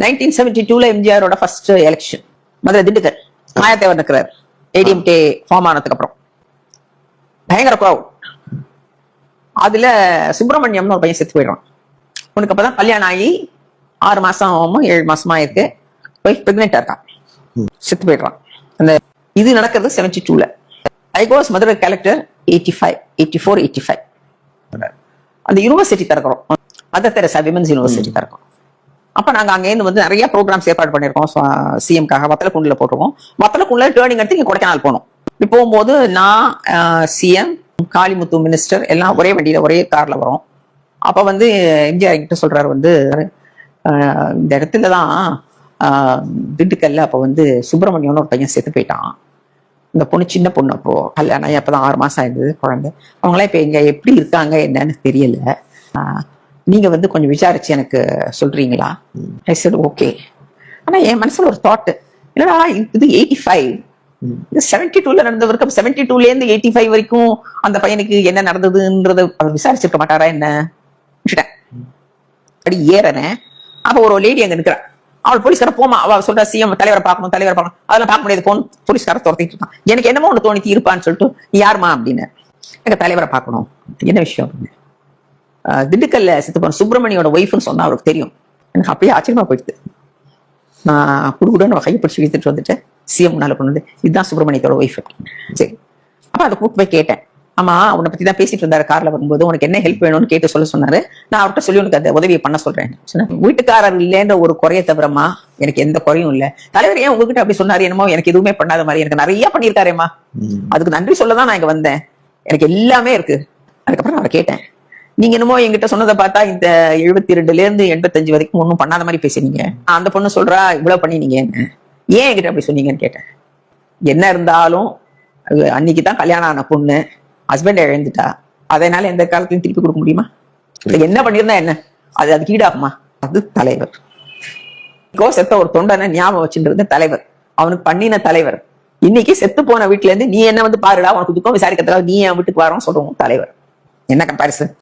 1972 எம்ஜிஆரோட first election Madurai Dindigul மாயாத்தேவர் இருக்கிறார். ADMK form ஆனதுக்கு அப்புறம் பயங்கர க்ரௌட். அதுல சுப்பிரமணியம்னு ஒரு பையன் செத்து போயிடுறான். உனக்கு அப்பதான் கல்யாணம் ஆகி 6 மாசமும் 7 மாசமா இருக்கு. ஒய்ஃப் பிரெக்னெண்டா இருக்கான். செத்து போயிடுறான். அந்த இது நடக்கிறது 72ல. ஐ கோஸ் மதுரை கலெக்டர் 84-85. அந்த யூனிவர்சிட்டி திறக்கிறோம். மதர் தெரசா விமன்ஸ் யூனிவர்சிட்டி திறக்கிறோம். அப்ப நாங்க அங்கேருந்து வந்து நிறைய ப்ரோக்ராம்ஸ் ஏற்பாடு பண்ணிருக்கோம். சிஎம்காக வத்தலக்குண்டுல போட்டிருக்கோம். வத்தலக்குண்டுல டேர்னிங் எடுத்து இங்க கொடைக்கானல் போனோம். இப்படி போகும்போது நான் சிஎம் காளிமுத்து மினிஸ்டர் எல்லாம் ஒரே வண்டியில ஒரே கார்ல வரோம். அப்ப வந்து எம்ஜிஆர் கிட்ட சொல்றாரு வந்து இந்த இடத்துலதான் திண்டுக்கல்ல அப்ப வந்து சுப்பிரமணியம்னு ஒரு பையன் செத்து போயிட்டான். இந்த பொண்ணு சின்ன பொண்ணு அப்போ கல்யாணம் அப்பதான் 6 மாசம் ஆயிருந்தது குழந்தை. அவங்களாம் இப்ப இங்க எப்படி இருக்காங்க என்னன்னு தெரியல. நீங்க வந்து கொஞ்சம் விசாரிச்சு எனக்கு சொல்றீங்களா? ஐ செட் ஓகே. ஆனா என் மனசுல ஒரு தாட், என்னடா இது 85 72ல நடந்தவருக்கு 72ல இருந்து 85 வரைக்கும் அந்த பையனுக்கு என்ன நடந்ததுன்றத அவர் விசாரிச்சிருக்க மாட்டாரா என்ன? விட்டுட்டேன். அப்படி ஏறனேன். அப்ப ஒரு லேடி அங்க நிக்கிறா. அவள் போலீஸ்கார போமா, அவள் சொல்றா சிஎம் தலைவரை பார்க்கணும் அதெல்லாம் பார்க்க முடியாது போன் போலீஸ்கார துரத்திட்டு இருக்கான். எனக்கு என்னமோ ஒண்ணு தோணிச்சு இருப்பான்னு சொல்லிட்டு யாருமா அப்படின்னு எனக்கு தலைவரை பார்க்கணும். என்ன விஷயம் அப்படின்னு திண்டுக்கல்ல செத்து போன சுப்பிரமணியோட ஒய்ஃப்னு சொன்னா அவருக்கு தெரியும். எனக்கு அப்பயே ஆச்சரியமா போயிடுது. நான் குடுக்குன்னு கையை பிடிச்சி இழுத்துட்டு வந்துட்டு சிஎம் முன்னால கொண்டு வந்து இதுதான் சுப்பிரமணியத்தோட ஒய்ஃப். சரி, அப்ப அதை கூப்பிட்டு போய் கேட்டேன். ஆமா, உன்னை பத்தி தான் பேசிட்டு இருந்தாரு கார்ல வரும்போது, உனக்கு என்ன ஹெல்ப் வேணும்னு கேட்டு சொல்ல சொன்னாரு. நான் அவர்கிட்ட சொல்லி உனக்கு அந்த உதவியை பண்ண சொல்றேன். வீட்டுக்காரர் இல்லைன்ற ஒரு குறைய தவிரமா எனக்கு எந்த குறையும் இல்ல. தலைவர் ஏன் உங்ககிட்ட அப்படி சொன்னாரு? என்னமோ எனக்கு எதுவுமே பண்ணாத மாதிரி, எனக்கு நிறைய பண்ணியிருக்காரேம்மா, அதுக்கு நன்றி சொல்லதான் நான் இங்க வந்தேன், எனக்கு எல்லாமே இருக்கு. அதுக்கப்புறம் நான் கேட்டேன், நீங்க என்னமோ என்கிட்ட சொன்னதை பார்த்தா இந்த 72ல இருந்து 85 வரைக்கும் ஒன்னும் பண்ணாத மாதிரி பேசுறீங்க. அந்த பொண்ணு சொல்றா இவ்வளவு பண்ணினீங்க, ஏன் என்கிட்ட அப்படி சொன்னீங்கன்னு கேட்டேன். என்ன இருந்தாலும் அன்னைக்குதான் கல்யாணம் ஆன பொண்ணு ஹஸ்பண்ட் இழந்துட்டா, அதனால எந்த காலத்தையும் திருப்பி கொடுக்க முடியுமா? என்ன பண்ணிருந்தா என்ன, அதுக்கு ஈடாகுமா? அது தலைவர். செத்த ஒரு தொண்டனை ஞாபகம் வச்சுன்றது தலைவர், அவனுக்கு பண்ணின தலைவர். இன்னைக்கு செத்து போன வீட்டுல இருந்து நீ என்ன வந்து பாருடா, உனக்கு துக்கம் விசாரிக்கிறதுக்காக நீ என் வீட்டுக்கு வரோம் சொல்றோம் தலைவர். என்ன கம்பாரிசன்?